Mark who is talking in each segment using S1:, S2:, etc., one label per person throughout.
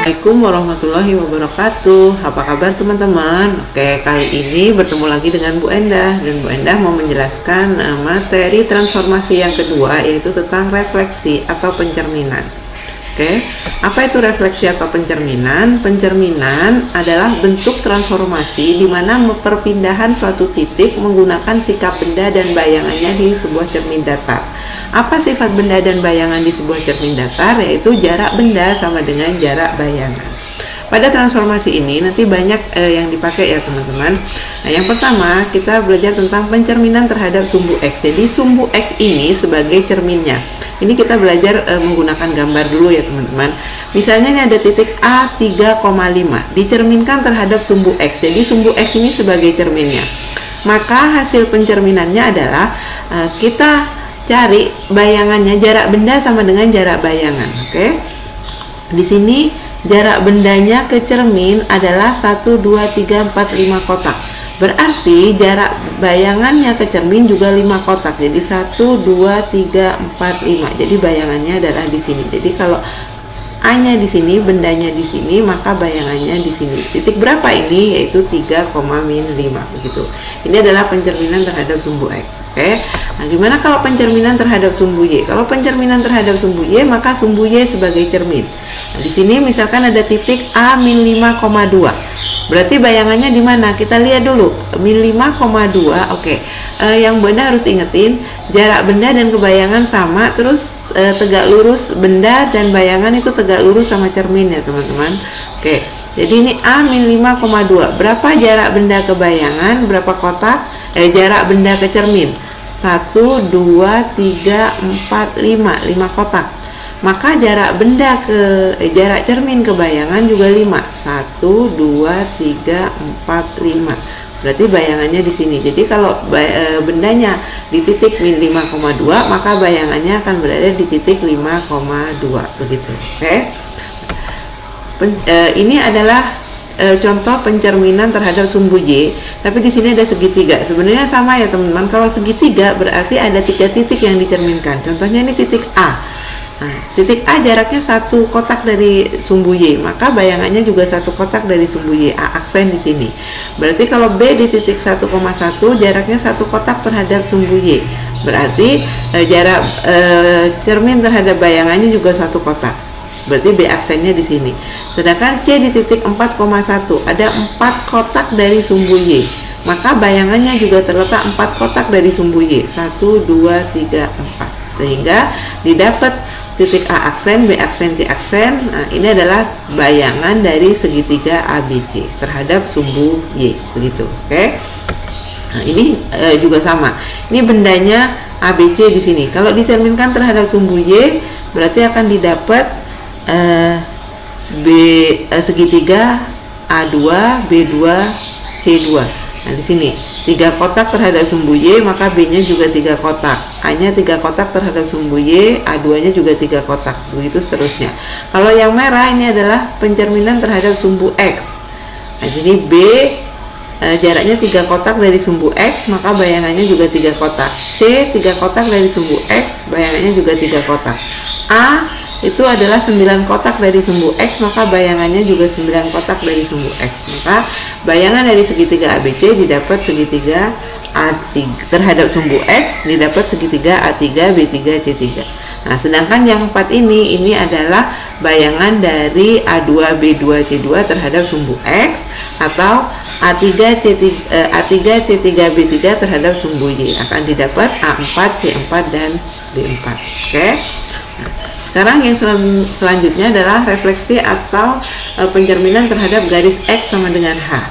S1: Assalamualaikum warahmatullahi wabarakatuh. Apa kabar teman-teman? Oke, kali ini bertemu lagi dengan Bu Endah, dan Bu Endah mau menjelaskan materi transformasi yang kedua, yaitu tentang refleksi atau pencerminan. Oke, apa itu refleksi atau pencerminan? Pencerminan adalah bentuk transformasi di mana perpindahan suatu titik menggunakan sikap benda dan bayangannya di sebuah cermin datar. Apa sifat benda dan bayangan di sebuah cermin datar? Yaitu jarak benda sama dengan jarak bayangan. Pada transformasi ini nanti banyak yang dipakai ya teman-teman. Nah, yang pertama kita belajar tentang pencerminan terhadap sumbu X. Jadi sumbu X ini sebagai cerminnya. Ini kita belajar menggunakan gambar dulu ya teman-teman. Misalnya ini ada titik A 3,5 dicerminkan terhadap sumbu X. Jadi sumbu X ini sebagai cerminnya. Maka hasil pencerminannya adalah kita cari bayangannya, jarak benda sama dengan jarak bayangan. Oke. Di sini jarak bendanya ke cermin adalah 1, 2, 3, 4, 5 kotak. Berarti jarak bayangannya ke cermin juga 5 kotak. Jadi 1, 2, 3, 4, 5. Jadi bayangannya adalah di sini. Jadi kalau A-nya di sini, bendanya di sini, maka bayangannya di sini. Titik berapa ini? Yaitu 3,-5 begitu. Ini adalah pencerminan terhadap sumbu X. Oke. Nah, gimana kalau pencerminan terhadap sumbu Y? Kalau pencerminan terhadap sumbu Y, maka sumbu Y sebagai cermin. Nah, di sini misalkan ada titik A-5,2. Berarti bayangannya di mana? Kita lihat dulu. -5,2. Oke. Yang benda harus ingetin, jarak benda dan kebayangan sama, terus tegak lurus benda dan bayangan itu tegak lurus sama cermin ya teman-teman. Oke. Jadi ini A-5,2. Berapa jarak benda ke bayangan? Berapa kotak? Jarak benda ke cermin 1, 2, 3, 4, 5 kotak. Maka jarak benda ke jarak cermin ke bayangan juga 5. 1, 2, 3, 4, 5. Berarti bayangannya di sini. Jadi kalau bendanya di titik -5,2, maka bayangannya akan berada di titik 5,2 begitu. Oke. Ini adalah contoh pencerminan terhadap sumbu Y, tapi di sini ada segitiga. Sebenarnya sama ya teman-teman. Kalau segitiga berarti ada 3 titik yang dicerminkan. Contohnya ini titik A. Nah, titik A jaraknya 1 kotak dari sumbu Y, maka bayangannya juga 1 kotak dari sumbu Y. A aksen di sini. Berarti kalau B di titik 1,1 jaraknya 1 kotak terhadap sumbu Y. Berarti jarak cermin terhadap bayangannya juga 1 kotak. Berarti B aksennya di sini. Sedangkan C di titik 4,1 ada 4 kotak dari sumbu Y. Maka bayangannya juga terletak 4 kotak dari sumbu Y. 1, 2, 3, 4. Sehingga didapat titik A aksen, B aksen, C aksen. Nah, ini adalah bayangan dari segitiga ABC terhadap sumbu Y. Begitu. Oke. Nah, ini juga sama. Ini bendanya ABC di sini. Kalau dicerminkan terhadap sumbu Y, berarti akan didapat segitiga A2, B2, C2. Nah, di sini 3 kotak terhadap sumbu Y, maka B-nya juga 3 kotak. A-nya 3 kotak terhadap sumbu Y, A2-nya juga 3 kotak. Begitu seterusnya. Kalau yang merah ini adalah pencerminan terhadap sumbu X. Nah, jadi B jaraknya 3 kotak dari sumbu X, maka bayangannya juga 3 kotak. C 3 kotak dari sumbu X, bayangannya juga 3 kotak. A itu adalah 9 kotak dari sumbu X, maka bayangannya juga 9 kotak dari sumbu X. Maka bayangan dari segitiga ABC didapat segitiga A3 terhadap sumbu X, didapat segitiga A3, B3, C3. Nah, sedangkan yang 4 ini adalah bayangan dari A2, B2, C2 terhadap sumbu X, atau A3, C3, B3 terhadap sumbu Y. Akan didapat A4, C4, dan B4. Oke. Sekarang yang selanjutnya adalah refleksi atau pencerminan terhadap garis X sama dengan H.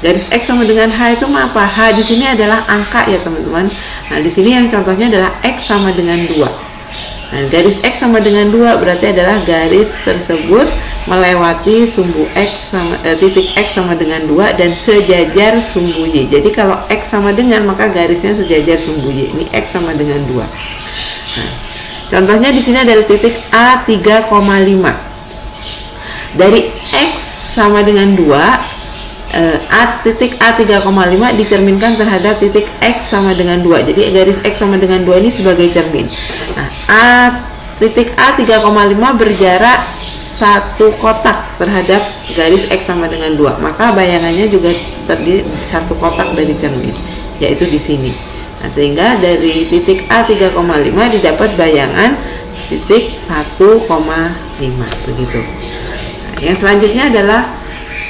S1: Garis X sama dengan H itu apa? H di sini adalah angka ya teman-teman. Nah, di sini yang contohnya adalah X sama dengan 2. Nah, garis X sama dengan 2 berarti adalah garis tersebut melewati sumbu X sama titik X sama dengan 2 dan sejajar sumbu Y. Jadi kalau X sama dengan, maka garisnya sejajar sumbu Y. Ini X sama dengan 2. Nah, contohnya di sini adalah titik A3,5. Dari X sama dengan 2, titik A3,5 dicerminkan terhadap titik X sama dengan 2. Jadi garis X sama dengan 2 ini sebagai cermin. Nah, titik A 3,5 berjarak satu kotak terhadap garis X sama dengan 2, maka bayangannya juga terdiri satu kotak dari cermin, yaitu di sini. Nah, sehingga dari titik A 3,5 didapat bayangan titik 1,5 begitu. Nah, yang selanjutnya adalah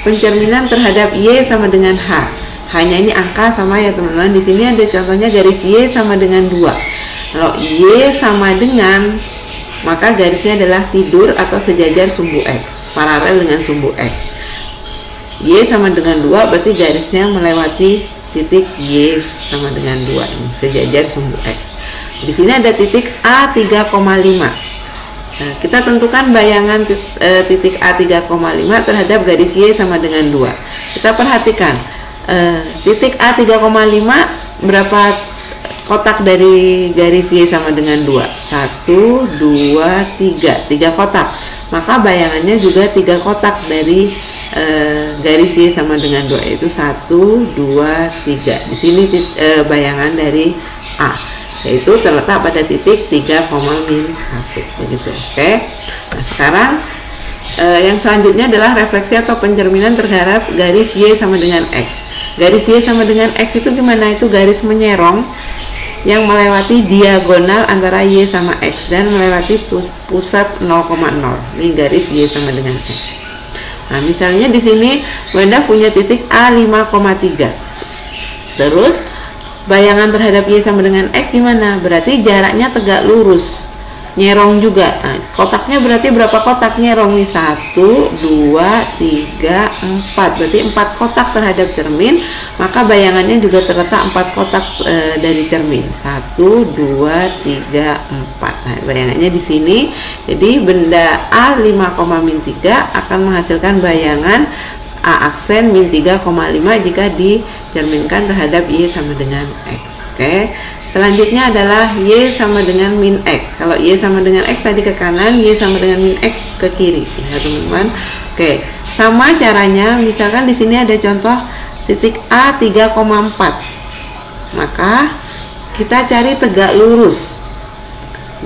S1: pencerminan terhadap Y sama dengan H. Hanya ini angka sama ya teman-teman. Di sini ada contohnya garis Y sama dengan 2. Kalau Y sama dengan, maka garisnya adalah tidur atau sejajar sumbu X, paralel dengan sumbu X. Y sama dengan 2 berarti garisnya melewati titik Y sama dengan 2 ini, sejajar sumbu X. Di sini ada titik A 3,5. Nah, kita tentukan bayangan titik A 3,5 terhadap garis Y sama dengan 2. Kita perhatikan titik A 3,5 berapa kotak dari garis Y sama dengan 2? 1, 2, 3 kotak. Maka bayangannya juga 3 kotak dari garis Y sama dengan 2, yaitu 1, 2, 3. Di sini bayangan dari A, yaitu terletak pada titik 3,-1 begitu. Oke. Nah, sekarang yang selanjutnya adalah refleksi atau pencerminan terhadap garis Y sama dengan X. Garis Y sama dengan X itu gimana? Itu garis menyerong yang melewati diagonal antara Y sama X dan melewati pusat 0,0. Ini garis Y sama dengan X. Nah, misalnya di sini Bunda punya titik A 5,3. Terus bayangan terhadap Y sama dengan X gimana? Berarti jaraknya tegak lurus, nyerong juga. Nah, kotaknya berarti berapa kotak nyerong nih? 1, 2, 3, 4. Berarti 4 kotak terhadap cermin, maka bayangannya juga terletak 4 kotak dari cermin. 1, 2, 3, 4. Nah, bayangannya di sini. Jadi benda A 5,-3 akan menghasilkan bayangan A aksen min 3,5 jika dicerminkan terhadap Y sama dengan X. Oke. Selanjutnya adalah Y sama dengan min X. Kalau Y sama dengan X tadi ke kanan, Y sama dengan min X ke kiri, ya teman-teman. Oke. Sama caranya, misalkan di sini ada contoh titik A 3,4. Maka kita cari tegak lurus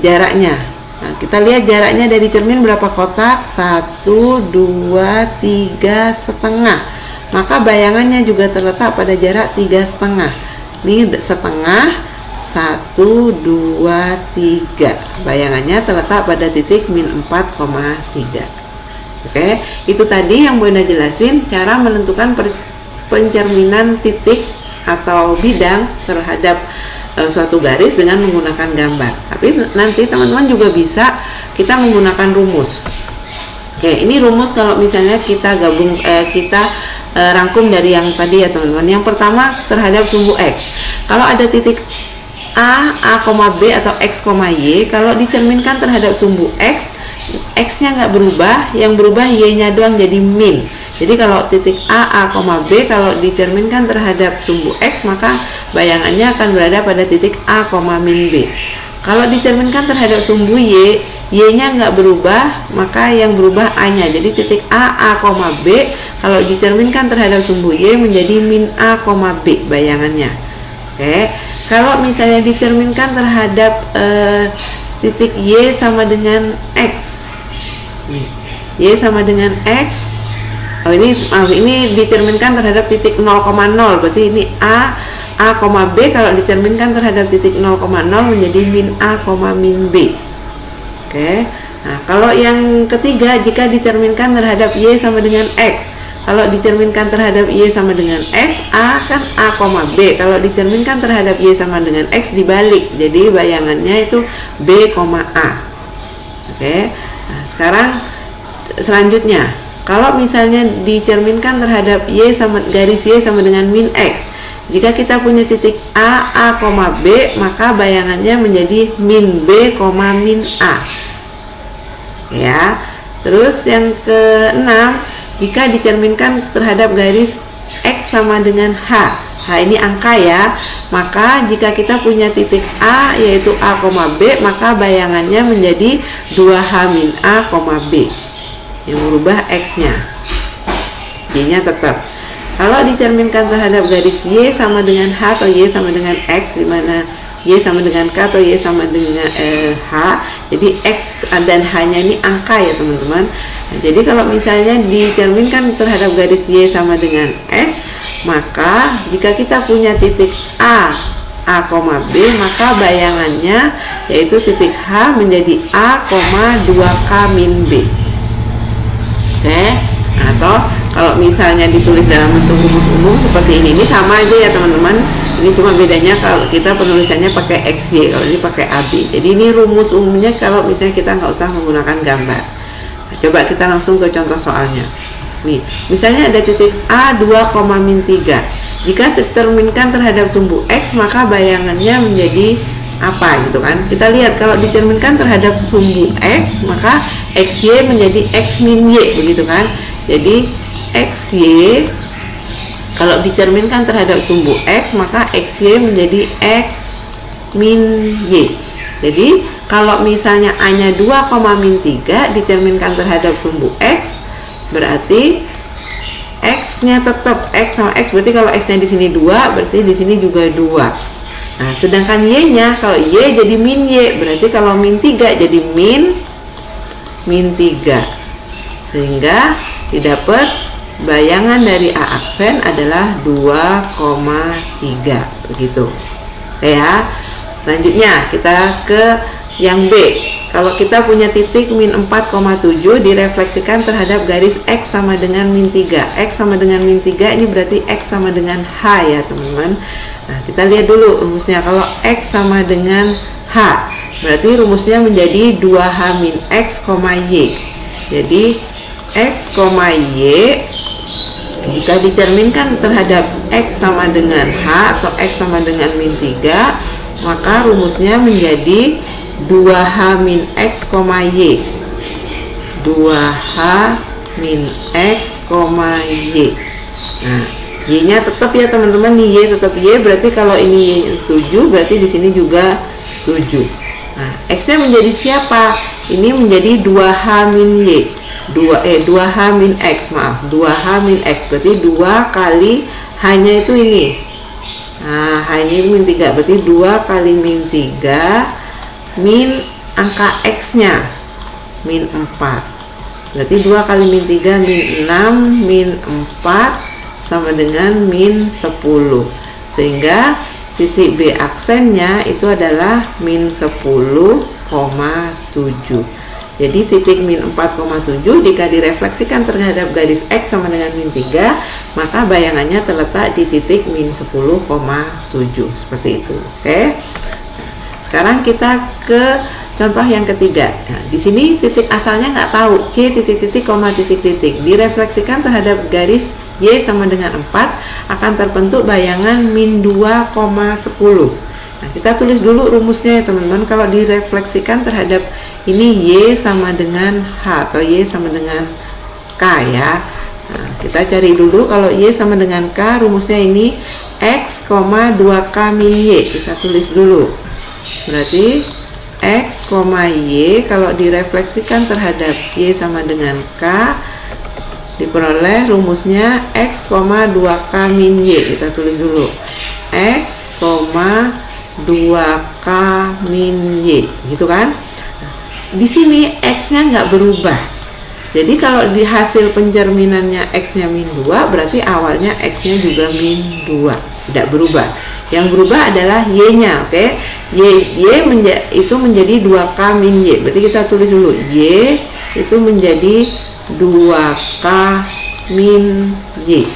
S1: jaraknya. Nah, kita lihat jaraknya dari cermin berapa kotak? 1, 2, 3 setengah. Maka bayangannya juga terletak pada jarak 3,5. Ini setengah, 1, 2, 3. Bayangannya terletak pada titik min 4,3. Oke, itu tadi yang Bunda jelasin cara menentukan pencerminan titik atau bidang terhadap suatu garis dengan menggunakan gambar. Tapi nanti teman-teman juga bisa kita menggunakan rumus. Oke, ini rumus kalau misalnya kita gabung rangkum dari yang tadi ya teman-teman. Yang pertama terhadap sumbu X. Kalau ada titik A, B atau X, Y, kalau dicerminkan terhadap sumbu X, X-nya nggak berubah, yang berubah Y-nya doang jadi min. Jadi kalau titik A, B kalau dicerminkan terhadap sumbu X, maka bayangannya akan berada pada titik A, min B. Kalau dicerminkan terhadap sumbu Y, Y-nya nggak berubah, maka yang berubah A-nya. Jadi titik A, B kalau dicerminkan terhadap sumbu Y menjadi min A, B bayangannya. Oke. Kalau misalnya dicerminkan terhadap titik Y sama dengan X, Y sama dengan X. Oh, ini dicerminkan terhadap titik 0,0. Berarti ini A, B kalau dicerminkan terhadap titik 0,0 menjadi min A, min B. Oke. Nah, kalau yang ketiga jika dicerminkan terhadap Y sama dengan X. Kalau dicerminkan terhadap Y sama dengan X, A kan A, B. Kalau dicerminkan terhadap Y sama dengan X dibalik. Jadi bayangannya itu B, A. Oke. Nah, sekarang selanjutnya, kalau misalnya dicerminkan terhadap Y sama garis Y sama dengan min X. Jika kita punya titik A, B, maka bayangannya menjadi min B, min A. Ya. Terus yang keenam, jika dicerminkan terhadap garis X sama dengan H. Ini angka ya. Maka jika kita punya titik A yaitu A, B, maka bayangannya menjadi 2H min A, B. Yang merubah X-nya. Y-nya tetap. Kalau dicerminkan terhadap garis Y sama dengan H atau Y sama dengan X, di mana Y sama dengan K atau Y sama dengan H, jadi X dan H-nya ini angka ya teman-teman. Nah, jadi kalau misalnya dicerminkan terhadap garis Y sama dengan X, maka jika kita punya titik A, B, maka bayangannya yaitu titik H menjadi A, 2K min B. Oke, atau kalau misalnya ditulis dalam bentuk rumus umum seperti ini sama aja ya teman-teman. Ini cuma bedanya kalau kita penulisannya pakai XY, kalau ini pakai AB. Jadi ini rumus umumnya kalau misalnya kita nggak usah menggunakan gambar. Nah, coba kita langsung ke contoh soalnya. Nih, misalnya ada titik A 2,-3. Jika diterminkan terhadap sumbu X, maka bayangannya menjadi apa gitu kan? Kita lihat kalau dicerminkan terhadap sumbu X, maka XY menjadi X min Y begitu kan? Jadi XY kalau dicerminkan terhadap sumbu X, maka XY menjadi X min Y. Jadi kalau misalnya A-nya 2,-3 dicerminkan terhadap sumbu X, berarti X-nya tetap X sama X, berarti kalau X-nya di sini 2, berarti di sini juga 2. Nah, sedangkan Y-nya, kalau Y jadi min Y, berarti kalau min 3 jadi min 3. Sehingga didapat bayangan dari A aksen adalah 2,3 begitu. Ya. Selanjutnya kita ke yang B. Kalau kita punya titik min 4,7 direfleksikan terhadap garis X sama dengan min 3. X sama dengan min 3 ini berarti X sama dengan H ya teman-teman. Nah, kita lihat dulu rumusnya. Kalau X sama dengan H, berarti rumusnya menjadi 2H min X, Y. Jadi X, Y jika dicerminkan terhadap X sama dengan H atau X sama dengan min 3, maka rumusnya menjadi 2H min X, Y. 2H min X, Y. Nah, Y-nya tetap ya teman-teman, Y tetap Y, berarti kalau ini Y 7, berarti di sini juga 7. Nah, X-nya menjadi siapa? Ini menjadi 2H min Y. 2H min X, maaf, 2H min X, berarti 2 kali H-nya itu ini. Nah, H-nya min 3, berarti 2 kali min 3 min angka X-nya min 4. Berarti 2 kali min 3 min 6 min 4 sama dengan min 10. Sehingga titik B aksennya itu adalah min 10,7. Jadi titik min 4,7 jika direfleksikan terhadap garis X sama dengan min 3, maka bayangannya terletak di titik min 10,7 seperti itu. Oke. Sekarang kita ke contoh yang ketiga. Nah, di sini titik asalnya nggak tahu, C titik-titik, titik-titik. Direfleksikan terhadap garis Y sama dengan 4, akan terbentuk bayangan min 2,10. Nah, kita tulis dulu rumusnya ya teman-teman. Kalau direfleksikan terhadap ini Y sama dengan H atau Y sama dengan K ya. Nah, kita cari dulu kalau Y sama dengan K, rumusnya ini X, 2K min Y. Kita tulis dulu. Berarti X, Y kalau direfleksikan terhadap Y sama dengan K, diperoleh rumusnya X, 2K min Y. Kita tulis dulu X, 2K min Y, gitu kan? Di sini X-nya nggak berubah. Jadi kalau di hasil pencerminannya X-nya min 2, berarti awalnya X-nya juga min 2, tidak berubah. Yang berubah adalah Y-nya, oke? Itu menjadi 2K min Y. Berarti kita tulis dulu Y itu menjadi 2K min Y.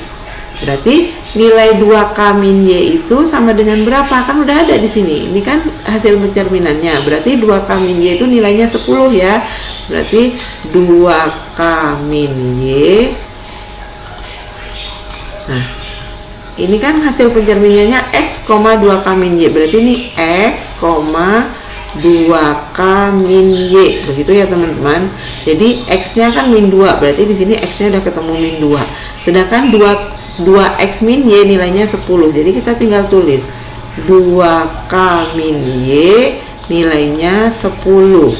S1: Berarti nilai 2K min Y itu sama dengan berapa? Kan udah ada di sini. Ini kan hasil pencerminannya. Berarti 2K min Y itu nilainya 10 ya. Berarti 2K min Y. Nah, ini kan hasil pencerminannya X, 2K min Y. Berarti ini X, 2K min Y. Begitu ya teman-teman. Jadi X-nya kan min 2. Berarti di sini X-nya udah ketemu min 2. Sedangkan 2X min Y nilainya 10. Jadi kita tinggal tulis 2K min Y nilainya 10.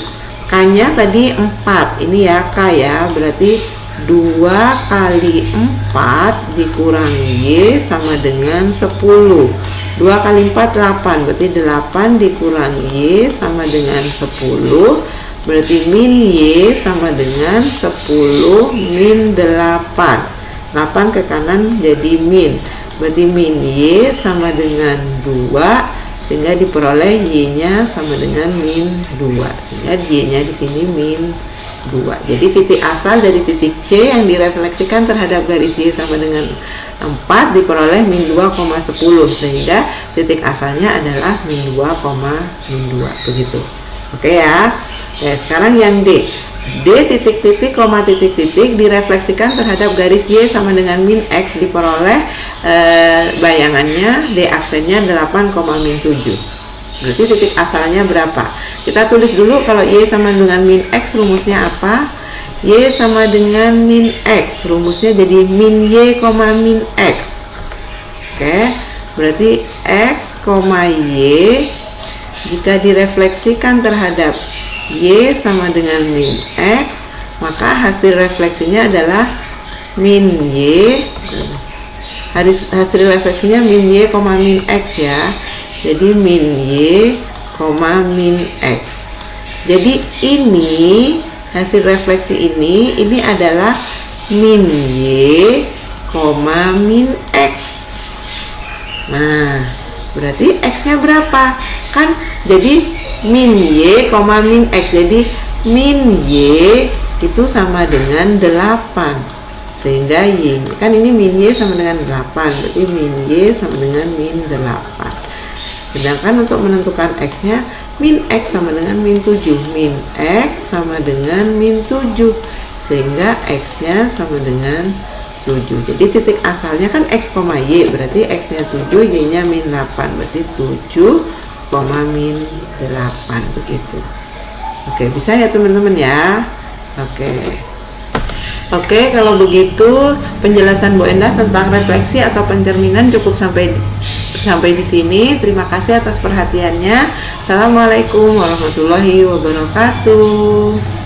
S1: K-nya tadi 4. Ini ya K ya. Berarti 2 kali 4 dikurangi Y sama dengan 10. 2 kali 4 8. Berarti 8 dikurangi Y sama dengan 10. Berarti min Y sama dengan 10 min 8. 8 ke kanan jadi min. Berarti min Y sama dengan 2, sehingga diperoleh Y-nya sama dengan min 2. Sehingga Y-nya di sini min 2. Jadi titik asal dari titik C yang direfleksikan terhadap garis Y sama dengan 4 diperoleh min 2,10, sehingga titik asalnya adalah min 2, min 2. Begitu. Oke ya. Sekarang yang D. D titik-titik, koma titik-titik direfleksikan terhadap garis Y sama dengan min X diperoleh bayangannya D aksennya 8, min 7. Berarti titik asalnya berapa? Kita tulis dulu kalau Y sama dengan min X rumusnya apa? Y sama dengan min X rumusnya jadi min Y, min X. Oke, berarti X, Y jika direfleksikan terhadap Y sama dengan min X, maka hasil refleksinya adalah min Y. Hasil refleksinya min Y, min X ya. Jadi min Y, min X. Jadi ini hasil refleksi ini adalah min Y, min X. Nah, berarti X-nya berapa? Kan jadi min Y, min X. Jadi min Y itu sama dengan 8. Sehingga Y, kan ini min Y sama dengan 8. Berarti min Y sama dengan min 8. Sedangkan untuk menentukan X-nya, min X sama dengan min 7. Min X sama dengan min 7. Sehingga X-nya sama dengan 7. Jadi titik asalnya kan X, Y. Berarti X-nya 7, Y-nya min 8. Berarti 7, min 8. Begitu. Oke, bisa ya teman-teman ya. Oke, kalau begitu penjelasan Bu Endah tentang refleksi atau pencerminan cukup sampai di sini. Terima kasih atas perhatiannya. Assalamualaikum warahmatullahi wabarakatuh.